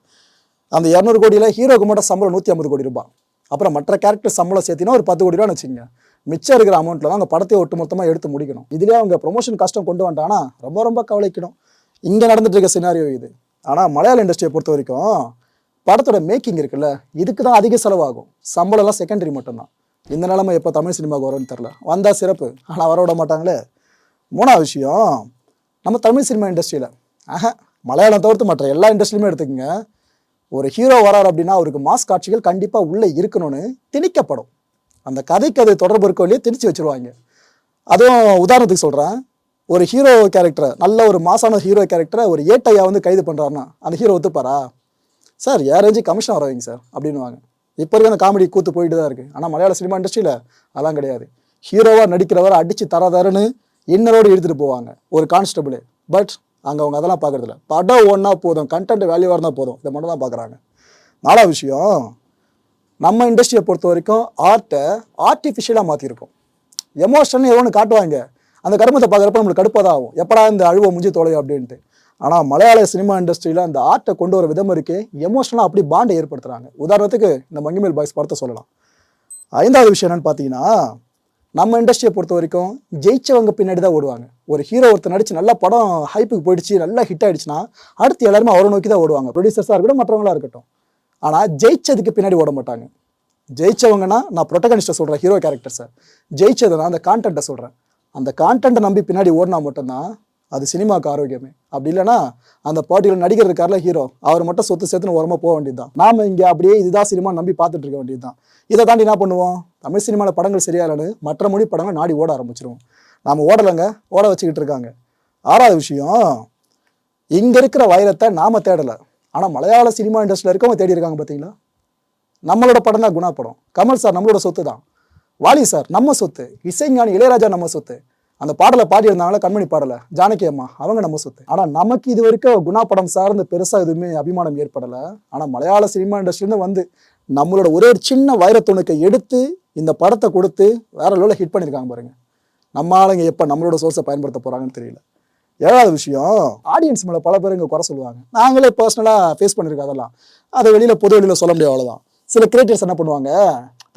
Speaker 1: அந்த 200 கோடியில் ஹீரோக்கு மட்டும் சம்பளம் 150 கோடி ரூபா. அப்புறம் மற்ற கேரக்டர் சம்பளம் சேர்த்தினா ஒரு 10 கோடி ரூபான்னு வச்சுக்கோங்க. மிச்சம் இருக்கிற அமௌண்ட்டில் தான் அந்த படத்தை ஒட்டு மொத்தமாக எடுத்து முடிக்கணும். இதுலேயே அவங்க ப்ரொமோஷன் கஷ்டம் கொண்டு வந்துட்டாங்கன்னா ரொம்ப ரொம்ப கவலைக்கணும். இங்கே நடந்துட்டு இருக்க சினாரியோ இது. ஆனால் மலையாள இண்டஸ்ட்ரியை பொறுத்த வரைக்கும் படத்தோட மேக்கிங் இருக்குல்ல, இதுக்கு தான் அதிக செலவாகும். சம்பளம்லாம் செகண்டரி மட்டும்தான். இந்த நிலைமை எப்போ தமிழ் சினிமாவுக்கு வரும்னு தெரில. வந்தால் சிறப்பு, ஆனால் வர விட மாட்டாங்களே. மூணாவது விஷயம், நம்ம தமிழ் சினிமா இண்டஸ்ட்ரியில் மலையாளம் தவிர்த்து மற்ற எல்லா இண்டஸ்ட்ரியுமே எடுத்துக்கோங்க, ஒரு ஹீரோ வரார் அப்படின்னா அவருக்கு மாஸ் காட்சிகள் கண்டிப்பாக உள்ளே இருக்கணும்னு திணிக்கப்படும். அந்த கதைக்கு அது தொடர்பு இருக்க வழியே திணிச்சு வச்சுருவாங்க. அதுவும் உதாரணத்துக்கு சொல்கிறேன், ஒரு ஹீரோ கேரக்டரை, நல்ல ஒரு மாசான ஹீரோ கேரக்டரை ஒரு ஏட்டையா வந்து கைது பண்ணுறாருன்னா அந்த ஹீரோ ஒத்துப்பாரா? சார் ஏன் ரேஞ்சு கமிஷன் வர வைங்க சார் அப்படின்வாங்க. இப்போ இருக்க அந்த காமெடி கூத்து போயிட்டு தான் இருக்குது. ஆனால் மலையாள சினிமா இண்டஸ்ட்ரியில் அதெல்லாம் கிடையாது. ஹீரோவாக நடிக்கிறவரை அடித்து தரதரன்னு இன்னரோடு எடுத்துகிட்டு போவாங்க ஒரு கான்ஸ்டபிள். பட் அங்கே அவங்க அதெல்லாம் பார்க்குறதில்ல. படம் ஒன்றா போதும், கண்டென்ட் வேல்யூவாக இருந்தால் போதும், இதை மட்டும் தான் பார்க்குறாங்க. நாலாவது விஷயம், நம்ம இண்டஸ்ட்ரியை பொறுத்த வரைக்கும் ஆர்ட்டை ஆர்டிஃபிஷியலாக மாற்றிருக்கோம். எமோஷன் எவ்வளோன்னு காட்டுவாங்க, அந்த கருமத்தை பார்க்குறப்ப நம்மளுக்கு கடுப்பாக தான் ஆகும், எப்படா இந்த அழுவை முடிஞ்சு தொலையும் அப்படின்ட்டு. ஆனால் மலையாள சினிமா இண்டஸ்ட்ரியில் அந்த ஆர்ட்டை கொண்டு வர விதம் இருக்கே, எமோஷனலாக அப்படி பாண்டை ஏற்படுத்துகிறாங்க. உதாரணத்துக்கு இந்த மங்கிமல் பாய்ஸ் படத்தை சொல்லலாம். ஐந்தாவது விஷயம் என்னென்னு பார்த்தீங்கன்னா, நம்ம இண்டஸ்ட்ரியை பொறுத்த வரைக்கும் ஜெயிச்சவங்க பின்னாடி தான் ஓடுவாங்க. ஒரு ஹீரோ ஒருத்தர் நடிச்சு நல்ல படம் ஹைப்புக்கு போயிடுச்சு, நல்லா ஹிட் ஆகிடுச்சுன்னா அடுத்து எல்லாருமே அவரை நோக்கி தான் ஓடுவாங்க, ப்ரொடியூசர்ஸாக இருக்கட்டும் மற்றவங்களாக இருக்கட்டும். ஆனால் ஜெயிச்சதுக்கு பின்னாடி ஓட மாட்டாங்க. ஜெயிச்சவங்கன்னா நான் ப்ரொட்டகனிஸ்ட்டை சொல்கிறேன், ஹீரோ கேரக்டர்ஸை. ஜெயிச்சதுன்னா அந்த கான்டென்ட்டை சொல்கிறேன். அந்த கான்டென்ட்டை நம்பி பின்னாடி ஓடினா மட்டும்தான் அது சினிமாவுக்கு ஆரோக்கியமே. அப்படி இல்லைனா அந்த பாட்டியில் நடிகர் இருக்கார்ல ஹீரோ, அவர் மட்டும் சொத்து சேர்த்துன்னு உரமாக போக வேண்டியது தான். நாம் இங்கே அப்படியே இதுதான் சினிமா நம்பி பார்த்துட்டு இருக்க வேண்டியது தான். இதை தாண்டி என்ன பண்ணுவோம், தமிழ் சினிமாவில் படங்கள் சரியாலன்னு மற்ற மொழி படங்கள் நாடி ஓட ஆரம்பிச்சிருவோம். நாம் ஓடலைங்க, ஓட வச்சுக்கிட்டு இருக்காங்க. ஆறாவது விஷயம், இங்கே இருக்கிற வைரத்தை நாம் தேடலை, ஆனால் மலையாள சினிமா இண்டஸ்ட்ரியில் இருக்கவங்க தேடி இருக்காங்க. பார்த்தீங்களா, நம்மளோட படம் தான் குணா படம். கமல் சார் நம்மளோட சொத்து தான். வாலி சார் நம்ம சொத்து. இசைஞானி இளையராஜா நம்ம சொத்து. அந்த பாடலை பாடியிருந்தாங்களா கண்மணி பாடலை, ஜானகி அம்மா, அவங்க நம்ம சொத்து. ஆனால் நமக்கு இது வரைக்கும் குணா படம் சார்ந்து பெருசாக எதுவுமே அபிமானம் ஏற்படலை. ஆனால் மலையாள சினிமா இண்டஸ்ட்ரின்னு வந்து நம்மளோட ஒரே ஒரு சின்ன வைரத்துணுக்கை எடுத்து இந்த படத்தை கொடுத்து வேற லெவலில் ஹிட் பண்ணியிருக்காங்க பாருங்க. நம்ம ஆளுங்க எப்போ நம்மளோட சோர்ஸை பயன்படுத்த போகிறாங்கன்னு தெரியல. 7வது விஷயம், ஆடியன்ஸ் மேலே பல பேர் இங்கே குறை சொல்லுவாங்க. நாங்களே பர்சனலாக ஃபேஸ் பண்ணியிருக்கோம் அதெல்லாம். அதை வெளியில் பொது வெளியில் சொல்ல முடியாது, அவ்வளோதான். சில கிரியேட்டர்ஸ் என்ன பண்ணுவாங்க,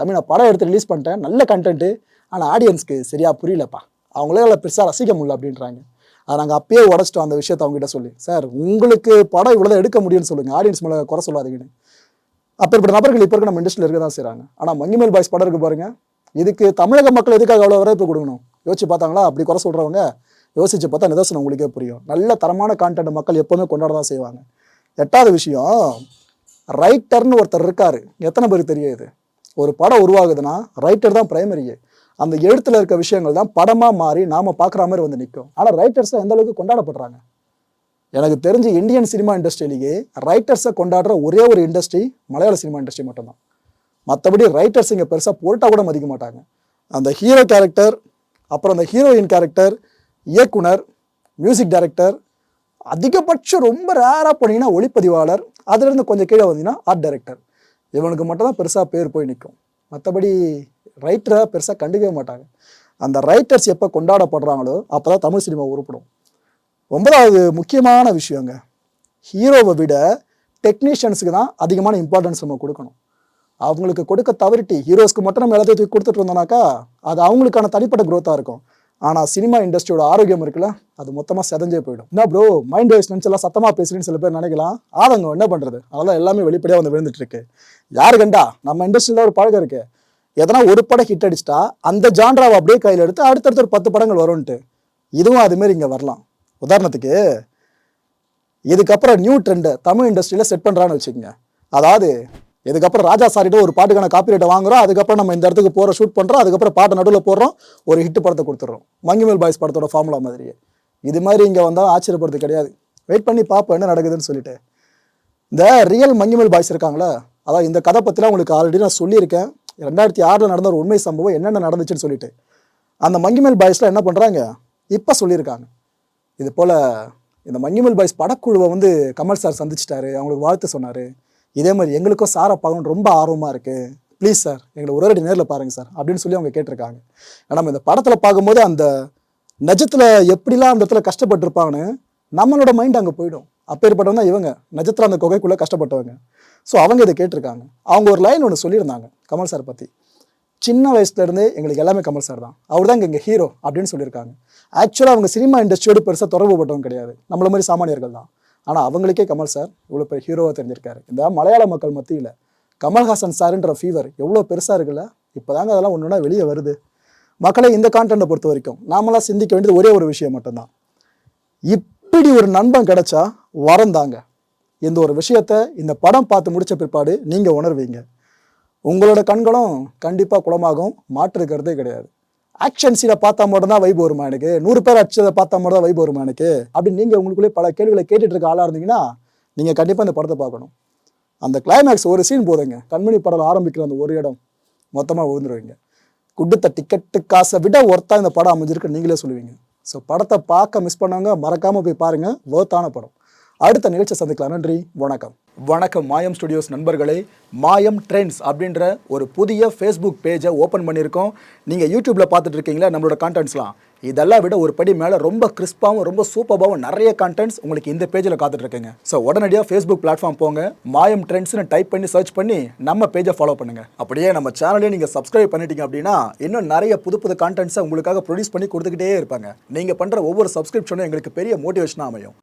Speaker 1: தமிழ் படம் எடுத்து ரிலீஸ் பண்ணிட்டேன், நல்ல கண்டென்ட்டு, ஆனால் ஆடியன்ஸ்க்கு சரியாக புரியலப்பா, அவங்களே பெருசாக ரசிக்க முடியல அப்படின்றாங்க. அதை நாங்கள் அப்பயே உடச்சிட்டோம் அந்த விஷயத்தை அவங்ககிட்ட சொல்லி. சார் உங்களுக்கு படம் இவ்வளோதான் எடுக்க முடியும்னு சொல்லுங்கள், ஆடியன்ஸ் மேலே குறை சொல்லாதீங்கன்னு. அப்பேற்பட்ட நபர்கள் இப்போ இருக்க நம்ம இண்டஸ்ட்ரியில் இருக்க தான் செய்கிறாங்க. ஆனால் மங்கிமேல் பாய்ஸ் படம் இருக்கு பாருங்கள், இதுக்கு தமிழக மக்கள் எதுக்காக அவ்வளோ வரவேற்பு கொடுக்கணும் யோசிச்சு பார்த்தாங்களா? அப்படி குறை சொல்கிறவங்க யோசிச்சு பார்த்தா நிதர்சனம் உங்களுக்கே புரியும். நல்ல தரமான கான்டென்ட் மக்கள் எப்போவுமே கொண்டாட தான் செய்வாங்க. 8வது விஷயம், ரைட்டர்னு ஒருத்தர் இருக்காரு. எத்தனை பேருக்கு தெரியாது? ஒரு படம் உருவாகுதுன்னா ரைட்டர் தான் பிரைமரியே. அந்த எழுத்துல இருக்க விஷயங்கள் தான் படமாக மாறி நாம் பார்க்குற மாதிரி வந்து நிற்கும். ஆனால் ரைட்டர்ஸை எந்த அளவுக்கு கொண்டாடப்படுறாங்க? எனக்கு தெரிஞ்சு இந்தியன் சினிமா இண்டஸ்ட்ரியிலேயே ரைட்டர்ஸை கொண்டாடுற ஒரே ஒரு இண்டஸ்ட்ரி மலையாள சினிமா இண்டஸ்ட்ரி மட்டும்தான். மற்றபடி ரைட்டர்ஸ் இங்கே பெருசாக பொருட்டாக கூட மதிக்க மாட்டாங்க. அந்த ஹீரோ கேரக்டர், அப்புறம் அந்த ஹீரோயின் கேரக்டர், இயக்குனர், மியூசிக் டைரக்டர், அதிகபட்சம் ரொம்ப ரேராக போனீங்கன்னா ஒளிப்பதிவாளர், அதுலேருந்து கொஞ்சம் கீழே வந்தீங்கன்னா ஆர்ட் டைரக்டர், இவனுக்கு மட்டும் தான் பெருசாக பேர் போய் நிற்கும். மற்றபடி ரைட்டரை பெருசாக கண்டுக்கவே மாட்டாங்க. அந்த ரைட்டர்ஸ் எப்போ கொண்டாடப்படுறாங்களோ அப்போ தான் தமிழ் சினிமா உருப்படும். 9வது முக்கியமான விஷயங்க, ஹீரோவை விட டெக்னீஷியன்ஸுக்கு தான் அதிகமான இம்பார்ட்டன்ஸ் நம்ம கொடுக்கணும். அவங்களுக்கு கொடுக்க தவறிட்டு ஹீரோஸ்க்கு மட்டும் நம்ம எல்லாத்தையும் தூக்கி கொடுத்துட்டு இருந்தோம்னாக்கா அது அவங்களுக்கான தனிப்பட்ட க்ரோத்தாக இருக்கும். ஆனால் சினிமா இண்டஸ்ட்ரியோட ஆரோக்கியம் இருக்குல்ல, அது மொத்தமாக செதஞ்சே போயிடும். என்ன ப்ரோ மைண்ட் வாய்ஸ் நினச்செல்லாம் சத்தமாக பேசுகிறேன்னு சில பேர் நினைக்கலாம். ஆதங்கம் என்ன பண்ணுறது, அதெல்லாம் எல்லாமே வெளிப்படையாக வந்து விழுந்துட்டு இருக்கு. யாரு கண்டா நம்ம இண்டஸ்ட்ரியில் ஒரு பழக்கம் இருக்கு, எதனா ஒரு படம் ஹிட் அடிச்சிட்டா அந்த ஜான்ராவை அப்படியே கையில் எடுத்து அடுத்தடுத்த ஒரு 10 படங்கள் வரும்ன்ட்டு. இதுவும் அதுமாரி இங்கே வரலாம். உதாரணத்துக்கு இதுக்கப்புறம் நியூ ட்ரெண்டை தமிழ் இண்டஸ்ட்ரியில் செட் பண்ணுறான்னு வச்சுக்கோங்க. அதாவது இதுக்கப்புறம் ராஜா சாரிட்ட ஒரு பாட்டுக்கான காப்பிரைட்டை வாங்குறோம், அதுக்கப்புறம் நம்ம இந்த இடத்துக்கு போகிற ஷூட் பண்ணுறோம், அதுக்கப்புறம் பாட்டை நடுவில் போடுறோம், ஒரு ஹிட் படத்தை கொடுத்துட்றோம். மங்கிமேல் பாய்ஸ் படத்தோட ஃபார்முலா மாதிரியே இது மாதிரி இங்கே வந்தால் ஆச்சரியப்படுறது கிடையாது. வெயிட் பண்ணி பார்ப்போம் என்ன நடக்குதுன்னு சொல்லிட்டு. இந்த ரியல் மங்கிமேல் பாய்ஸ் இருக்காங்களா, அதாவது இந்த கதை பற்றிலாம் உங்களுக்கு ஆல்ரெடி நான் சொல்லியிருக்கேன். 2006 நடந்த ஒரு உண்மை சம்பவம் என்னென்ன நடந்துச்சுன்னு சொல்லிட்டு. அந்த மங்கிமேல் பாய்ஸ்லாம் என்ன பண்ணுறாங்க இப்போ சொல்லியிருக்காங்க. இது போல் இந்த மங்கிமேல் பாய்ஸ் படக்குழுவை வந்து கமல் சார் சந்திச்சிட்டாரு, அவங்களுக்கு வாழ்த்து சொன்னார். இதே மாதிரி எங்களுக்கும் சாரை பார்க்கணுன்னு ரொம்ப ஆர்வமாக இருக்குது, ப்ளீஸ் சார் எங்களை ஒரு வாட்டி நேரில் பாருங்கள் சார் அப்படின்னு சொல்லி அவங்க கேட்டிருக்காங்க. ஏன்னா நம்ம இந்த படத்தில் பார்க்கும்போது அந்த நிஜத்தில் எப்படிலாம் அந்த இடத்துல கஷ்டப்பட்டுருப்பாங்கன்னு நம்மளோட மைண்ட் அங்கே போயிடும். அப்பேற்பட்டவங்க தான் இவங்க, நிஜத்தில் அந்த குகைக்குள்ளே கஷ்டப்பட்டவங்க. ஸோ அவங்க இதை கேட்டிருக்காங்க. அவங்க ஒரு லைன் ஒன்று சொல்லியிருந்தாங்க கமல் சார் பற்றி. சின்ன வயசுலேருந்தே எங்களுக்கு எல்லாமே கமல் சார் தான், அவர் தான் எங்கள் ஹீரோ அப்படின்னு சொல்லியிருக்காங்க. ஆக்சுவலாக அவங்க சினிமா இண்டஸ்ட்ரியோடு பெருசாக தொடர்பு பட்டவங்க கிடையாது, நம்மள மாதிரி சாமானியர்கள் தான். ஆனால் அவங்களுக்கே கமல் சார் இவ்வளோ பெரிய ஹீரோவாக தெரிஞ்சிருக்காரு. இந்த மலையாள மக்கள் மத்தியில் கமல்ஹாசன் சாருன்ற ஃபீவர் எவ்வளோ பெருசாக இருக்குல்ல, இப்போ தாங்க அதெல்லாம் ஒன்று ஒன்றா வெளியே வருது. மக்களை இந்த கான்டென்ட்டை பொறுத்த வரைக்கும் நாமெல்லாம் சிந்திக்க வேண்டியது ஒரே ஒரு விஷயம் மட்டும்தான், இப்படி ஒரு நண்பன் கிடைச்சா வரம் தாங்க. இந்த ஒரு விஷயத்தை இந்த படம் பார்த்து முடித்த பிற்பாடு நீங்கள் உணர்வீங்க. உங்களோட கண்களும் கண்டிப்பாக குளமாகும், மாற்றிருக்கிறதே கிடையாது. ஆக்ஷன் சீனை பார்த்தா மட்டும் தான் வைப் வருமா எனக்கு, 100 பேர் அடிச்சதை பார்த்தா மட்டும் தான் வைப் வருமா எனக்கு அப்படின்னு நீங்கள் உங்களுக்குள்ளே பல கேள்விகளை கேட்டுட்டு இருக்க ஆளாக இருந்தீங்கன்னா நீங்கள் கண்டிப்பாக இந்த படத்தை பார்க்கணும். அந்த கிளைமேக்ஸ் ஒரு சீன் போதுங்க, கண்மணி படம் ஆரம்பிக்கிற அந்த ஒரு இடம் மொத்தமாக விழுந்துருவீங்க. குடுத்த டிக்கெட்டு காசை விட ஒர்த்தாக இந்த படம் அமைஞ்சிருக்கு நீங்களே சொல்லுவீங்க. ஸோ படத்தை பார்க்க மிஸ் பண்ணவங்க மறக்காமல் போய் பாருங்கள், ஒர்த்தான படம். அடுத்த நிகழ்ச்சியை சந்திக்கலாம். நன்றி, வணக்கம். வணக்கம் மாயம் ஸ்டுடியோஸ் நண்பர்களே. மாயம் ட்ரெண்ட்ஸ் அப்படின்ற ஒரு புதிய ஃபேஸ்புக் பேஜை ஓப்பன் பண்ணியிருக்கோம். நீங்கள் யூடியூப்பில் பார்த்துட்டு இருக்கீங்களா நம்மளோட கான்டென்ட்ஸ்லாம், இதெல்லாம் விட ஒரு படி மேலே ரொம்ப கிறிஸ்பாகவும் ரொம்ப சூப்பராகவும் நிறைய கான்டென்ட்ஸ் உங்களுக்கு இந்த பேஜில் காத்துட்ருக்குங்க. ஸோ உடனடியாக ஃபேஸ்புக் பிளாட்ஃபார்ம் போங்க, மாயம் ட்ரெண்ட்ஸ்னு டைப் பண்ணி சர்ச் பண்ணி நம்ம பேஜை ஃபாலோ பண்ணுங்கள். அப்படியே நம்ம சேனலையும் நீங்கள் சப்ஸ்கிரைப் பண்ணிட்டீங்க அப்படின்னா இன்னும் நிறைய புது புது கான்டென்ட்ஸை உங்களுக்காக ப்ரொடியூஸ் பண்ணி கொடுத்துக்கிட்டே இருப்பாங்க. நீங்கள் பண்ணுற ஒவ்வொரு சப்ஸ்கிரிப்ஷனும் எங்களுக்கு பெரிய மோட்டிவேஷனாக அமையும்.